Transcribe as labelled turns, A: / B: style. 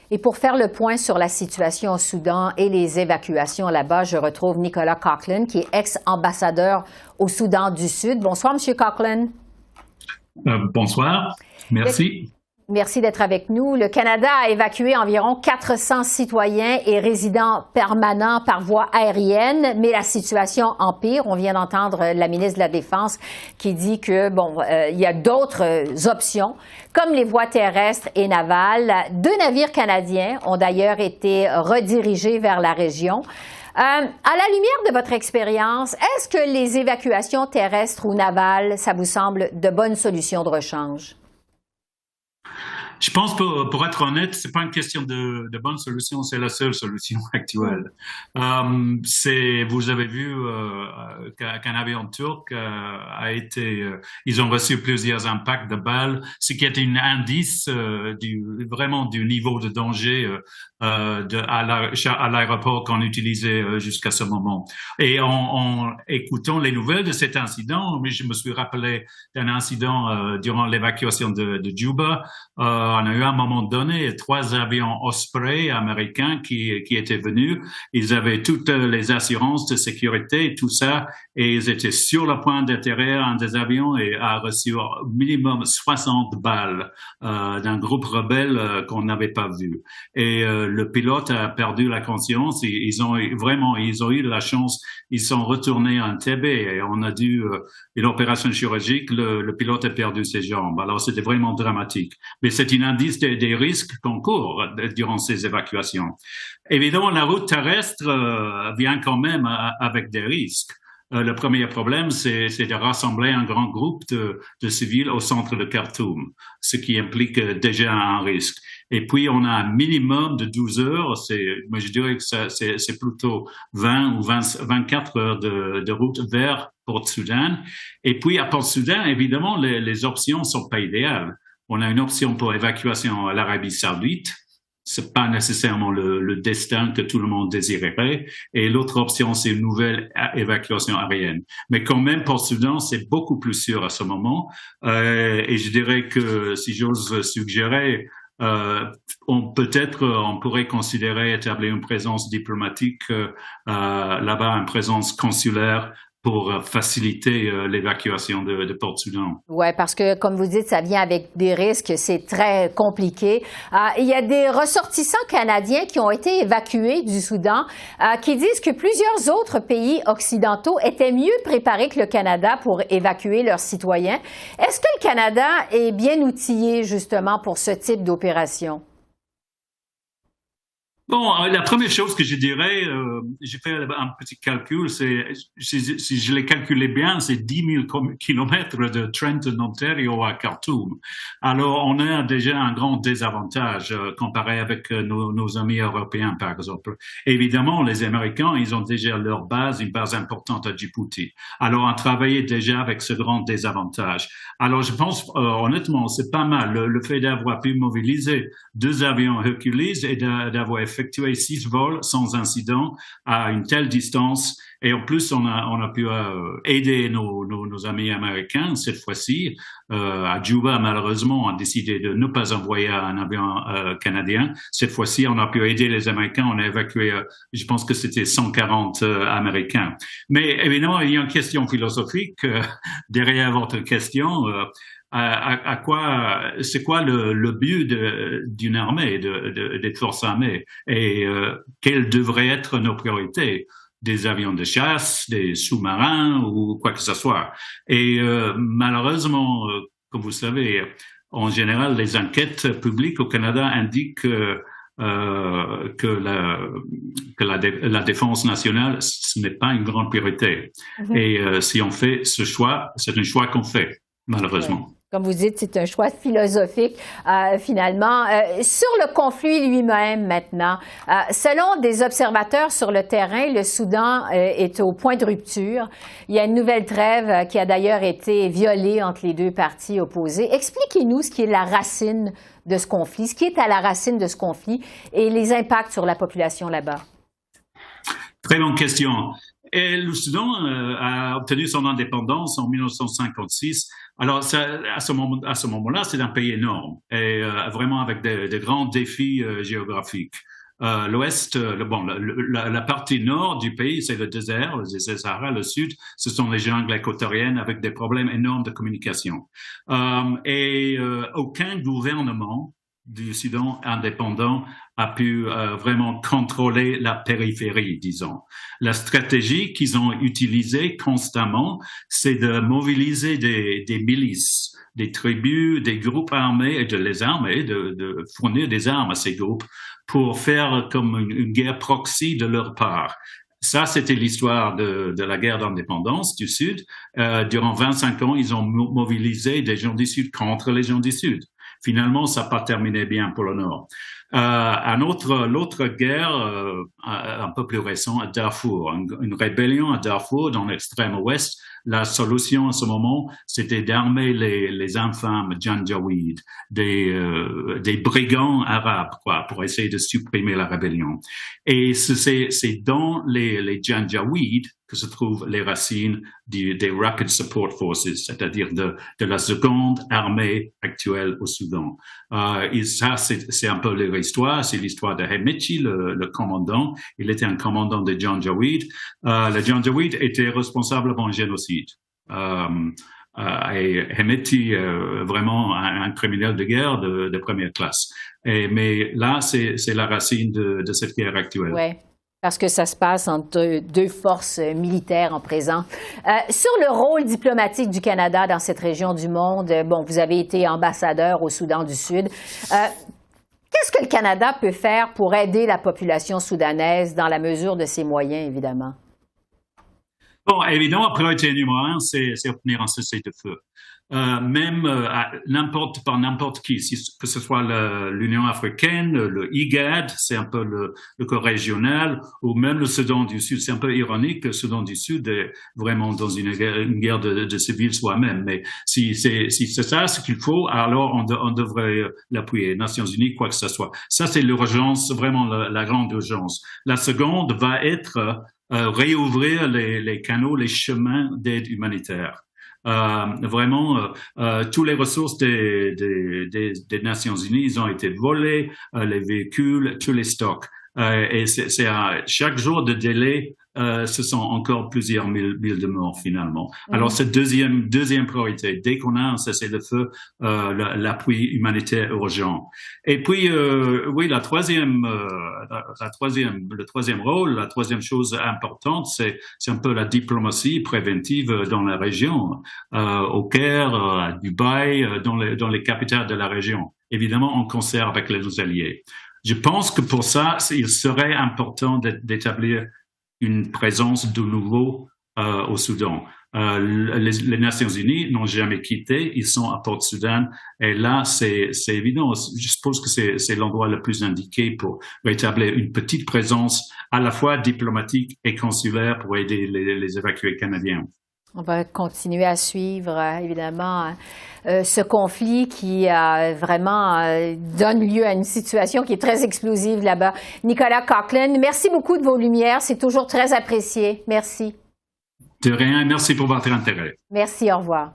A: Et pour faire le point sur la situation au Soudan et les évacuations là-bas, je retrouve Nicolas Coughlan, qui est ex-ambassadeur au Soudan du Sud. Bonsoir, M. Coughlan.
B: Bonsoir, merci.
A: Merci d'être avec nous. Le Canada a évacué environ 400 citoyens et résidents permanents par voie aérienne, mais la situation empire. On vient d'entendre la ministre de la Défense qui dit que, il y a d'autres options, comme les voies terrestres et navales. 2 navires canadiens ont d'ailleurs été redirigés vers la région. À la lumière de votre expérience, est-ce que les évacuations terrestres ou navales, ça vous semble de bonnes solutions de rechange?
B: Je pense, pour être honnête, c'est pas une question de bonne solution, c'est la seule solution actuelle. Vous avez vu qu'un avion turc a été, ils ont reçu plusieurs impacts de balles, ce qui est un indice vraiment du niveau de danger à l'aéroport qu'on utilisait jusqu'à ce moment. Et en écoutant les nouvelles de cet incident, je me suis rappelé d'un incident durant l'évacuation de Juba. On a eu à un moment donné 3 avions Osprey américains qui étaient venus. Ils avaient toutes les assurances de sécurité et tout ça, et ils étaient sur le point d'atterrir un des avions et a reçu au minimum 60 balles d'un groupe rebelle qu'on n'avait pas vu. Et le pilote a perdu la conscience. Ils ont eu de la chance. Ils sont retournés à Entebbe et on a dû une opération chirurgique. Le pilote a perdu ses jambes. Alors c'était vraiment dramatique. Mais c'est un indice des risques qu'on court durant ces évacuations. Évidemment, la route terrestre vient quand même avec des risques. Le premier problème, c'est de rassembler un grand groupe de civils au centre de Khartoum, ce qui implique déjà un risque. Et puis, on a un minimum de 12 heures. Mais je dirais que c'est plutôt 20 ou 24 heures de route vers Port-Soudan. Et puis, à Port-Soudan, évidemment, les options sont pas idéales. On a une option pour évacuation à l'Arabie Saoudite. C'est pas nécessairement le destin que tout le monde désirerait. Et l'autre option, c'est une nouvelle évacuation aérienne. Mais quand même, pour Soudan, c'est beaucoup plus sûr à ce moment. Et je dirais que, si j'ose suggérer, on pourrait considérer établir une présence diplomatique là-bas, une présence consulaire pour faciliter l'évacuation de Port-Soudan.
A: Oui, parce que, comme vous dites, ça vient avec des risques, c'est très compliqué. Il y a des ressortissants canadiens qui ont été évacués du Soudan qui disent que plusieurs autres pays occidentaux étaient mieux préparés que le Canada pour évacuer leurs citoyens. Est-ce que le Canada est bien outillé, justement, pour ce type d'opération?
B: Bon, la première chose que je dirais, j'ai fait un petit calcul, si je l'ai calculé bien, c'est 10 000 kilomètres de Trenton, Ontario à Khartoum. Alors, on a déjà un grand désavantage comparé avec nos amis européens, par exemple. Évidemment, les Américains, ils ont déjà une base importante à Djibouti. Alors, on travaillait déjà avec ce grand désavantage. Alors, je pense, honnêtement, c'est pas mal. Le fait d'avoir pu mobiliser 2 avions Hercules et d'avoir effectué 6 vols sans incident à une telle distance. Et en plus, on a pu aider nos amis américains cette fois-ci. À Juba, malheureusement, on a décidé de ne pas envoyer un avion canadien. Cette fois-ci, on a pu aider les Américains. On a évacué, je pense que c'était 140 Américains. Mais évidemment, il y a une question philosophique derrière votre question. C'est quoi le but d'une armée, des forces armées, et quelles devraient être nos priorités? Des avions de chasse, des sous-marins ou quoi que ce soit. Et malheureusement, comme vous savez, en général, les enquêtes publiques au Canada indiquent que la défense nationale, ce n'est pas une grande priorité. Mm-hmm. Et si on fait ce choix, c'est un choix qu'on fait, malheureusement.
A: Ouais. Comme vous dites, c'est un choix philosophique, finalement. Sur le conflit lui-même, maintenant, selon des observateurs sur le terrain, le Soudan est au point de rupture. Il y a une nouvelle trêve qui a d'ailleurs été violée entre les 2 parties opposées. Expliquez-nous ce qui est la racine de ce conflit, ce qui est à la racine de ce conflit et les impacts sur la population là-bas.
B: Très bonne question. Et le Soudan a obtenu son indépendance en 1956. Alors, à ce moment-là, c'est un pays énorme et vraiment avec des grands défis géographiques. L'Ouest, la partie nord du pays, c'est le désert, le Sahara. Le sud, ce sont les jungles équatoriennes avec des problèmes énormes de communication. Aucun gouvernement du Soudan indépendant a pu vraiment contrôler la périphérie, disons. La stratégie qu'ils ont utilisée constamment, c'est de mobiliser des milices, des tribus, des groupes armés et de les armer, de fournir des armes à ces groupes pour faire comme une guerre proxy de leur part. Ça, c'était l'histoire de la guerre d'indépendance du Sud. Durant 25 ans, ils ont mobilisé des gens du Sud contre les gens du Sud. Finalement, ça n'a pas terminé bien pour le Nord. L'autre guerre, un peu plus récente, à Darfour, une rébellion à Darfour dans l'extrême ouest. La solution à ce moment, c'était d'armer les infâmes Janjaweed, des brigands arabes, quoi, pour essayer de supprimer la rébellion. Et c'est dans les Janjaweed que se trouvent les racines des Rapid Support Forces, c'est-à-dire de la seconde armée actuelle au Soudan. Et ça, c'est un peu leur histoire. C'est l'histoire de Hemeti, le commandant. Il était un commandant des Janjaweed. Les Janjaweed étaient responsables d'un génocide. Et Hemeti, vraiment un criminel de guerre de première classe. Mais là, c'est la racine de cette guerre actuelle.
A: Ouais. Parce que ça se passe entre deux forces militaires en présent. Sur le rôle diplomatique du Canada dans cette région du monde, bon, vous avez été ambassadeur au Soudan du Sud. Qu'est-ce que le Canada peut faire pour aider la population soudanaise dans la mesure de ses moyens, évidemment?
B: Bon, évidemment, la priorité numéro 1, c'est obtenir un cessez-le-feu. Même par n'importe qui, que ce soit l'Union africaine, le IGAD, c'est un peu le corps régional, ou même le Soudan du Sud. C'est un peu ironique que le Soudan du Sud est vraiment dans une guerre de civils soi-même. Mais si c'est ça ce qu'il faut, alors on devrait l'appuyer. Nations Unies, quoi que ce soit. Ça, c'est l'urgence, vraiment la grande urgence. La seconde va être réouvrir les canaux, les chemins d'aide humanitaire. Vraiment, toutes les ressources des Nations Unies, ils ont été volées, les véhicules, tous les stocks. Et c'est chaque jour de délai, ce sont encore plusieurs mille de morts finalement. Alors c'est deuxième priorité. Dès qu'on a un cessez-le-feu, l'appui humanitaire urgent. Et puis oui, le troisième rôle, la troisième chose importante, c'est un peu la diplomatie préventive dans la région, au Caire, à Dubaï, dans les capitales de la région. Évidemment, en concert avec les alliés. Je pense que pour ça, il serait important d'établir une présence de nouveau au Soudan. Les Nations Unies n'ont jamais quitté, ils sont à Port-Soudan et là c'est évident. Je suppose que c'est l'endroit le plus indiqué pour rétablir une petite présence à la fois diplomatique et consulaire pour aider les évacués canadiens.
A: On va continuer à suivre, évidemment, ce conflit qui vraiment donne lieu à une situation qui est très explosive là-bas. Nicolas Coughlin, merci beaucoup de vos lumières. C'est toujours très apprécié. Merci.
B: De rien. Merci pour votre intérêt.
A: Merci. Au revoir.